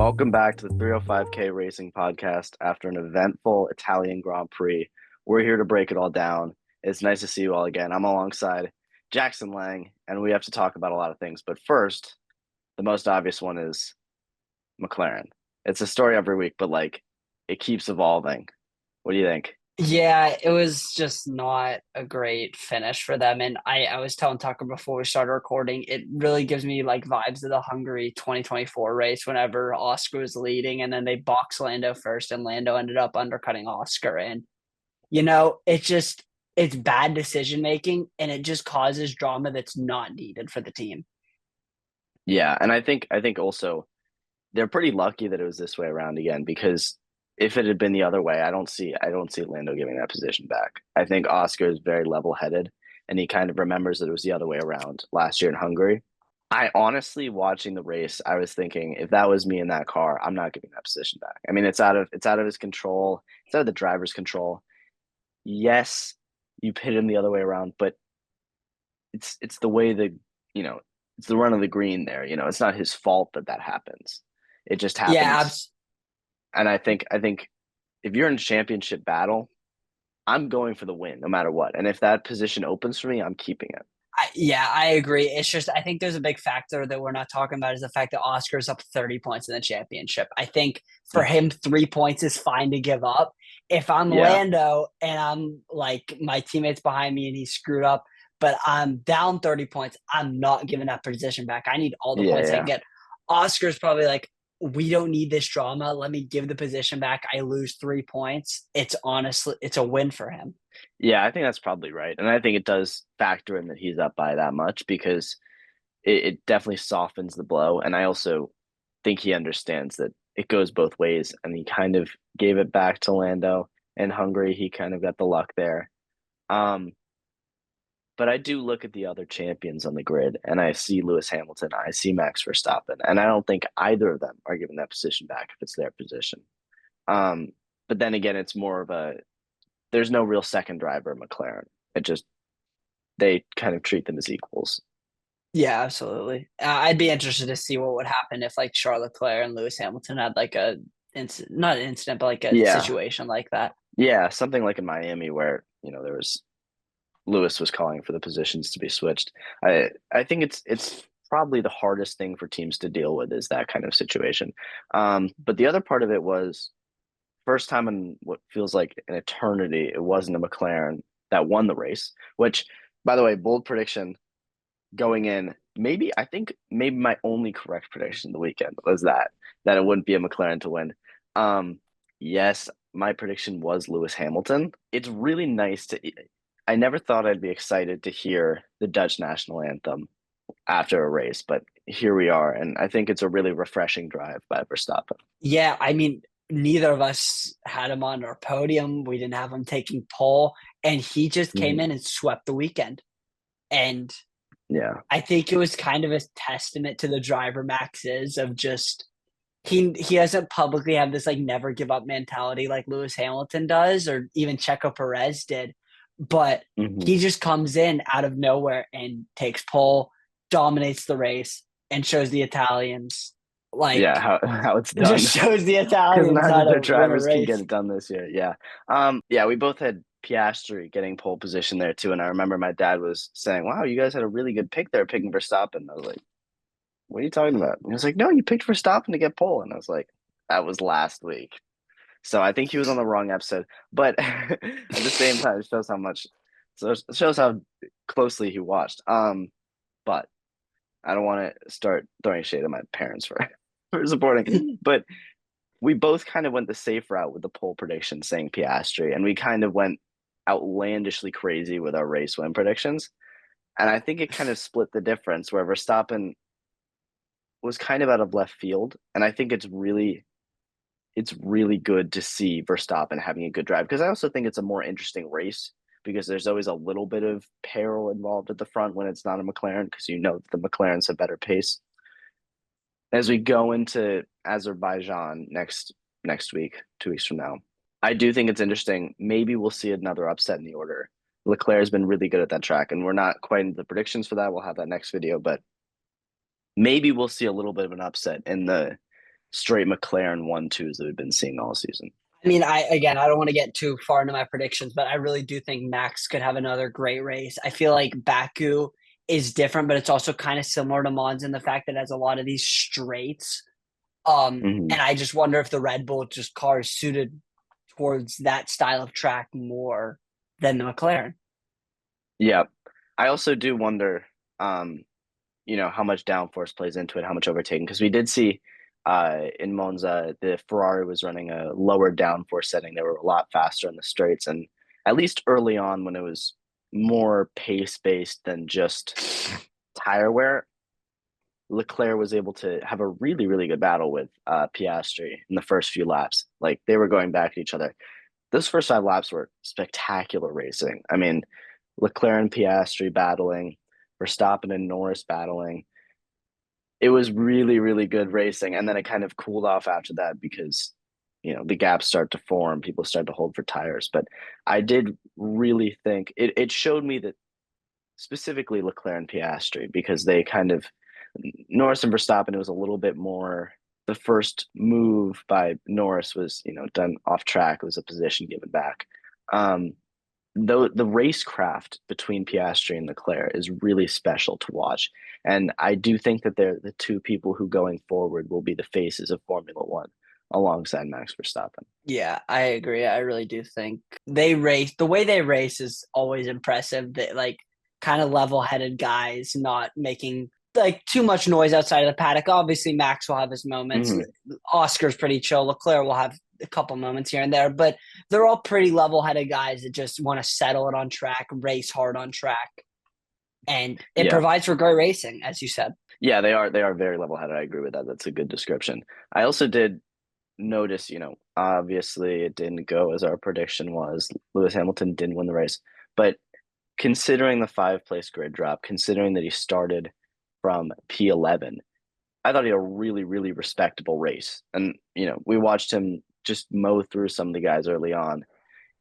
Welcome back to the 305K Racing Podcast after an eventful Italian Grand Prix. We're here to break it all down. It's nice to see you all again. I'm alongside Jackson Lang, and we have to talk about a lot of things. But first, the most obvious one is McLaren. It's a story every week, but it keeps evolving. What do you think? Yeah, it was just not a great finish for them. And I was telling Tucker before we started recording, it really gives me like vibes of the Hungary 2024 race whenever Oscar was leading and then they boxed Lando first and Lando ended up undercutting Oscar. And, it's bad decision making and it just causes drama that's not needed for the team. Yeah, and I think also they're pretty lucky that it was this way around again because if it had been the other way, I don't see Lando giving that position back. I think Oscar is very level-headed and he kind of remembers that it was the other way around last year in Hungary. I honestly, watching the race, I was thinking if that was me in that car, I'm not giving that position back. I mean, it's out of his control. It's out of the driver's control. Yes, you pit him the other way around, but it's the way you know it's the run of the green there. It's not his fault that that happens. It just Yeah, happens. And I think if you're in a championship battle, I'm going for the win no matter what. And if that position opens for me, I'm keeping it. I agree. It's just I think there's a big factor that we're not talking about is the fact that Oscar's up 30 points in the championship. I think for him 3 points is fine to give up. If I'm Yeah, Lando and I'm like my teammates behind me and he screwed up, but I'm down 30 points, I'm not giving that position back. I need all the yeah, points I can yeah, get. Oscar's probably like, we don't need this drama. Let me give the position back. I lose 3 points. It's a win for him. yeah. I think that's probably right, and I think it does factor in that he's up by that much because it definitely softens the blow. And I also think he understands that it goes both ways, and he kind of gave it back to Lando in Hungary. He kind of got the luck there. Um, But I do look at the other champions on the grid and I see Lewis Hamilton, I see Max Verstappen, and I don't think either of them are giving that position back if it's their position. Um, but then again, it's more of there's no real second driver in McLaren. It just they kind of treat them as equals. Yeah, absolutely. I'd be interested to see what would happen if like Charles Leclerc and Lewis Hamilton had like not an incident, but like a Yeah. situation like that. Yeah, something like in Miami where, there was Lewis was calling for the positions to be switched. I think it's probably the hardest thing for teams to deal with is that kind of situation. But the other part of it was first time in what feels like an eternity, it wasn't a McLaren that won the race, which, by the way, bold prediction going in. Maybe I think maybe my only correct prediction the weekend was that it wouldn't be a McLaren to win. Um, yes, my prediction was Lewis Hamilton. It's really nice to. I never thought I'd be excited to hear the Dutch national anthem after a race, but here we are, and I think it's a really refreshing drive by Verstappen. Yeah, I mean, neither of us had him on our podium. We didn't have him taking pole, and he just came Mhm. in and swept the weekend. And Yeah, I think it was kind of a testament to the driver Max is of just he doesn't publicly have this like never give up mentality like Lewis Hamilton does or even Checo Perez did, but hmm he just comes in out of nowhere and takes pole, dominates the race, and shows the Italians yeah. like How it's just done. shows the Because Italians none how of their to win a drivers can get race. it done this year. Yeah. Yeah, we both had Piastri getting pole position there too. And I remember my dad was saying, wow, you guys had a really good pick there picking Verstappen. I was like, what are you talking about? And he was like, no, you picked Verstappen to get pole. And I was like, that was last week. So I think he was on the wrong episode. But at the same time, it shows how much so it shows how closely he watched. But I don't want to start throwing shade at my parents for for supporting. But we both kind of went the safe route with the poll prediction saying Piastri, and we kind of went outlandishly crazy with our race win predictions. And I think it kind of split the difference where Verstappen was kind of out of left field. And I think it's really good to see Verstappen having a good drive because I also think it's a more interesting race because there's always a little bit of peril involved at the front when it's not a McLaren because the McLarens have better pace. As we go into Azerbaijan next week, 2 weeks from now. I do think it's interesting. Maybe we'll see another upset in the order. Leclerc has been really good at that track, and we're not quite into the predictions for that. We'll have that next video, but maybe we'll see a little bit of an upset in straight McLaren 1-2s that we've been seeing all season. I mean, I don't want to get too far into my predictions, but I really do think Max could have another great race. I feel like Baku is different, but it's also kind of similar to Monza in the fact that it has a lot of these straights. Hmm. And I just wonder if the Red Bull just car is suited towards that style of track more than the McLaren. Yeah. I also do wonder, um, how much downforce plays into it, how much overtaking, because we did see in Monza, the Ferrari was running a lower downforce setting. They were a lot faster in the straights. And at least early on, when it was more pace based than just tire wear, Leclerc was able to have a really, really good battle with Piastri in the first few laps. Like they were going back at each other. Those first 5 laps were spectacular racing. I mean, Leclerc and Piastri battling, Verstappen and Norris battling. It was really, really good racing. And then it kind of cooled off after that because, the gaps start to form, people start to hold for tires. But I did really think it showed me that specifically Leclerc and Piastri, because they kind of, Norris and Verstappen, it was a little bit more. The first move by Norris was, done off track. It was a position given back. Um, though the racecraft between Piastri and Leclerc is really special to watch. And I do think that they're the two people who going forward will be the faces of Formula One alongside Max Verstappen. Yeah, I agree. I really do think they race the way they race is always impressive. That like kind of level-headed guys, not making like too much noise outside of the paddock. Obviously, Max will have his moments. Hmm. Oscar's pretty chill. Leclerc will have a couple moments here and there, but they're all pretty level-headed guys that just want to settle it on track, race hard on track, and it Yeah. provides for great racing, as you said. Yeah, they are very level headed. I agree with that. That's a good description. I also did notice, obviously it didn't go as our prediction was. Lewis Hamilton didn't win the race. But considering the 5 place grid drop, considering that he started from P11, I thought he had a really, really respectable race. And, we watched him just mow through some of the guys early on.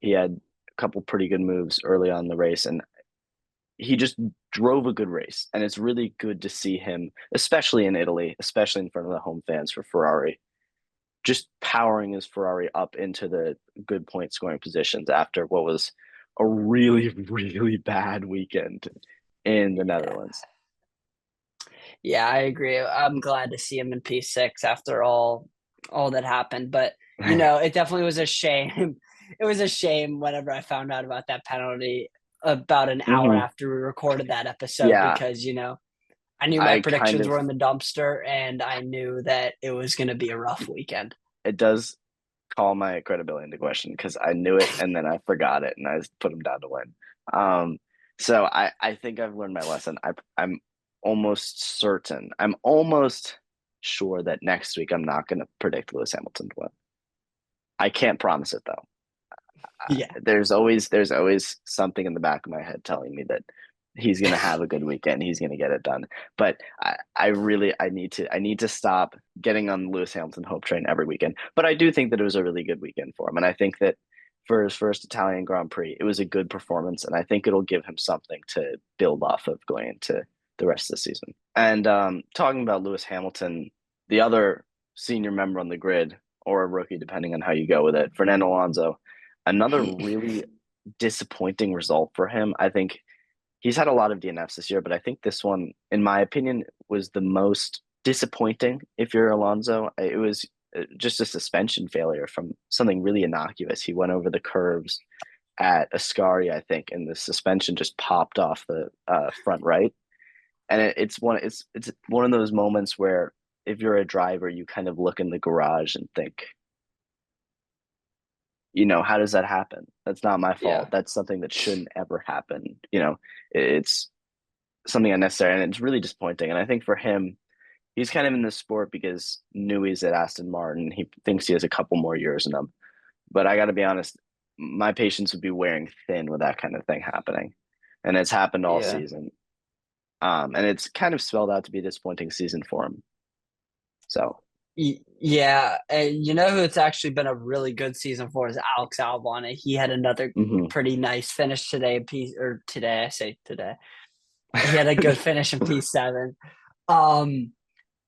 He had a couple pretty good moves early on in the race, and he just drove a good race. And it's really good to see him, especially in Italy, especially in front of the home fans for Ferrari, just powering his Ferrari up into the good point scoring positions after what was a really, really bad weekend in the Netherlands. Yeah, I agree. I'm glad to see him in P6 after all that happened. But it definitely was a shame. It was a shame whenever I found out about that penalty about an hour Hmm. after we recorded that episode Yeah, because I knew my I kind predictions of, were in the dumpster and I knew that it was going to be a rough weekend. it does call my credibility into question because I knew it and then I forgot it and I just put him down to win. Um, so I think I've learned my lesson. I'm I'm almost sure that next week I'm not going to predict Lewis Hamilton to win. I can't promise it though. Yeah. There's always something in the back of my head telling me that he's gonna have a good weekend. He's gonna get it done. But I need to stop getting on the Lewis Hamilton hope train every weekend. But I do think that it was a really good weekend for him, and I think that for his first Italian Grand Prix, it was a good performance, and I think it'll give him something to build off of going into the rest of the season. And talking about Lewis Hamilton, the other senior member on the grid, or a rookie, depending on how you go with it, Fernando Alonso, another really disappointing result for him. I think he's had a lot of DNFs this year, but I think this one, in my opinion, was the most disappointing if you're Alonso. It was just a suspension failure from something really innocuous. He went over the curves at Ascari, I think, and the suspension just popped off the front right. And it's one of those moments where if you're a driver, you kind of look in the garage and think, how does that happen? That's not my fault. Yeah. That's something that shouldn't ever happen. It's something unnecessary and it's really disappointing. And I think for him, he's kind of in this sport because Newey's at Aston Martin. He thinks he has a couple more years in him. But I got to be honest, my patience would be wearing thin with that kind of thing happening. And it's happened all Yeah. season. And it's kind of spelled out to be a disappointing season for him. So, Yeah, and you know who it's actually been a really good season for is Alex Albon. He had another mhm. pretty nice finish today. Today, I say today. He had a good finish in P7. Um,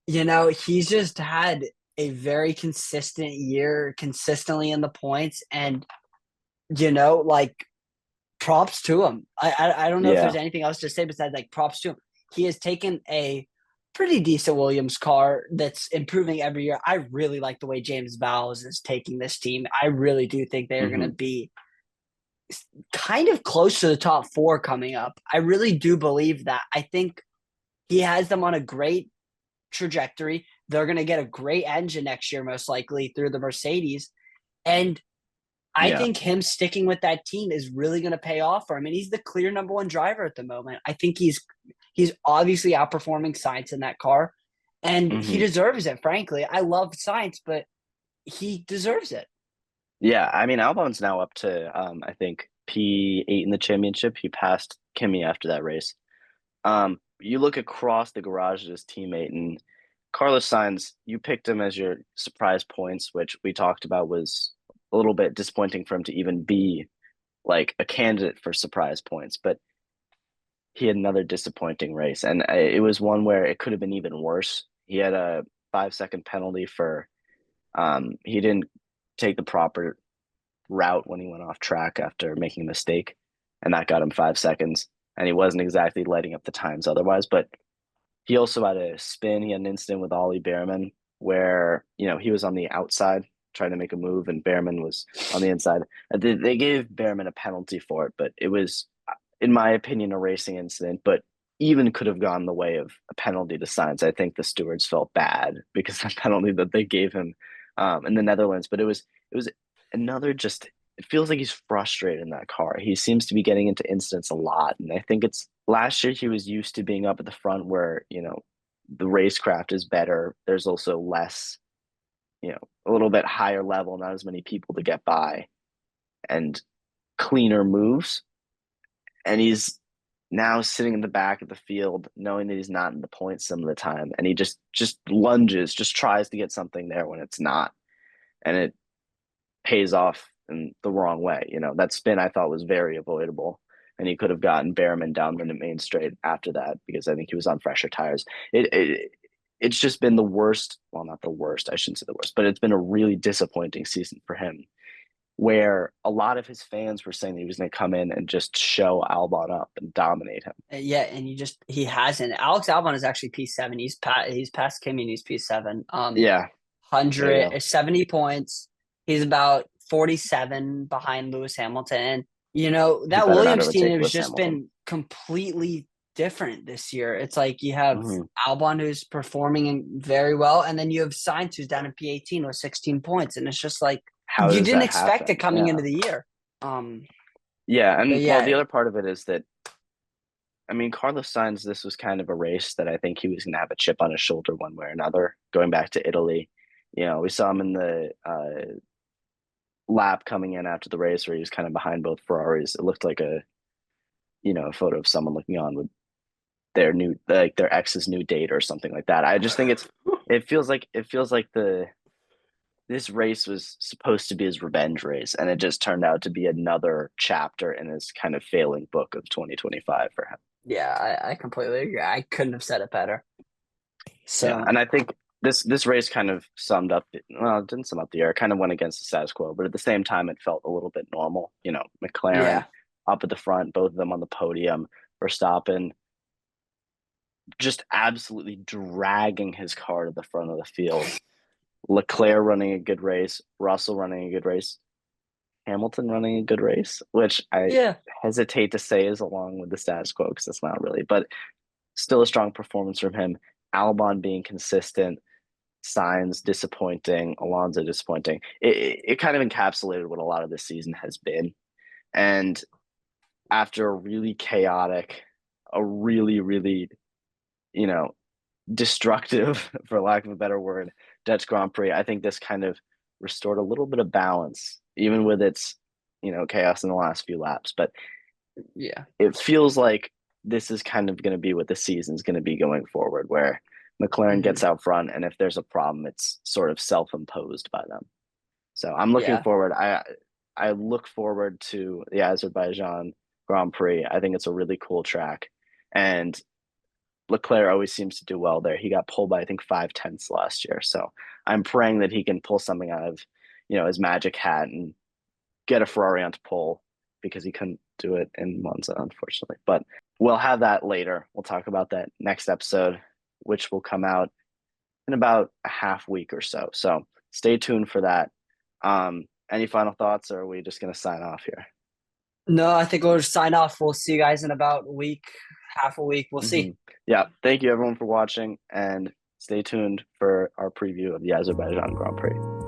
he's just had a very consistent year, consistently in the points, and like props to him. I don't know if Yeah. there's anything else to say besides like props to him. He has taken a pretty decent Williams car that's improving every year. I really like the way James Vowles is taking this team. I really do think they are going to Hmm. be kind of close to the top four coming up. I really do believe that. I think he has them on a great trajectory. They're going to get a great engine next year, most likely through the Mercedes. And I Yeah. think him sticking with that team is really going to pay off for him. And he's the clear number one driver at the moment. I think he's obviously outperforming Sainz in that car, and he Hmm. deserves it. Frankly, I love Sainz, but he deserves it. Yeah. I mean, Albon's now up to I think P8 in the championship. He passed Kimi after that race. You look across the garage at his teammate, and Carlos Sainz, you picked him as your surprise points, which we talked about was a little bit disappointing for him to even be like a candidate for surprise points. But he had another disappointing race, and it was one where it could have been even worse. He had a 5 second penalty for he didn't take the proper route when he went off track after making a mistake, and that got him 5 seconds. And he wasn't exactly lighting up the times otherwise, but he also had a spin. He had an incident with Ollie Behrman where, he was on the outside trying to make a move and Behrman was on the inside. They gave Behrman a penalty for it, but it was, in my opinion, a racing incident, but even could have gone the way of a penalty to Sainz. I think the stewards felt bad because of the penalty that they gave him in the Netherlands. But it was another just it feels like he's frustrated in that car. He seems to be getting into incidents a lot. And I think it's last year he was used to being up at the front where, the racecraft is better. There's also less, a little bit higher level, not as many people to get by and cleaner moves. And he's now sitting in the back of the field, knowing that he's not in the points some of the time. And he just lunges, just tries to get something there when it's not. And it pays off in the wrong way. That spin I thought was very avoidable, and he could have gotten Behrman down the main straight after that because I think he was on fresher tires. It's just been the worst. Well, not the worst. I shouldn't say the worst, but it's been a really disappointing season for him. Where a lot of his fans were saying that he was going to come in and just show Albon up and dominate him. Yeah, and he hasn't. Alex Albon is actually P7. He's past Kimi and he's P7. Yeah, there you go. 170 points. He's about 47 behind Lewis Hamilton. And, He that better not Williams team overtake has Lewis just Hamilton. been completely different this year. It's like you have Hmm. Albon who's performing very well, and then you have Sainz who's down in P18 with 16 points. And it's just like How you does didn't that expect it happen? coming Yeah, into the year. Um, yeah, but and well, the yeah, other part of it is that I mean, Carlos Sainz, this was kind of a race that I think he was going to have a chip on his shoulder one way or another. Going back to Italy, we saw him in the lap coming in after the race where he was kind of behind both Ferraris. It looked like a photo of someone looking on with their ex's new date or something like that. I just think it feels like this race was supposed to be his revenge race, and it just turned out to be another chapter in his kind of failing book of 2025 for him. yeah, I completely agree. I couldn't have said it better. Yeah, So and I think this race kind of summed up. Well, it didn't sum up the year. It kind of went against the status quo, but at the same time, it felt a little bit normal. McLaren yeah, up at the front, both of them on the podium. Verstappen just absolutely dragging his car to the front of the field. Leclerc running a good race, Russell running a good race, Hamilton running a good race, which I yeah, hesitate to say is along with the status quo because it's not really, but still a strong performance from him. Albon being consistent, Signs disappointing, Alonso disappointing. It kind of encapsulated what a lot of this season has been. And after a really chaotic, a really, really, you know, destructive, for lack of a better word, Dutch Grand Prix, I think this kind of restored a little bit of balance, even with its, chaos in the last few laps. But yeah. it feels like this is kind of going to be what the season's going to be going forward, where McLaren Hmm. gets out front, and if there's a problem, it's sort of self-imposed by them. So I'm looking Yeah. forward. I look forward to the Azerbaijan Grand Prix. I think it's a really cool track, and Leclerc always seems to do well there. He got pulled by I think 5/10 last year, so I'm praying that he can pull something out of his magic hat and get a Ferrari onto pole because he couldn't do it in Monza, unfortunately. But we'll have that later. We'll talk about that next episode, which will come out in about a half week or so. So stay tuned for that. Any final thoughts, or are we just gonna sign off here? No, I think we'll sign off. We'll see you guys in about a week, half a week. We'll Mm-hmm. see. Yeah. Thank you everyone for watching, and stay tuned for our preview of the Azerbaijan Grand Prix.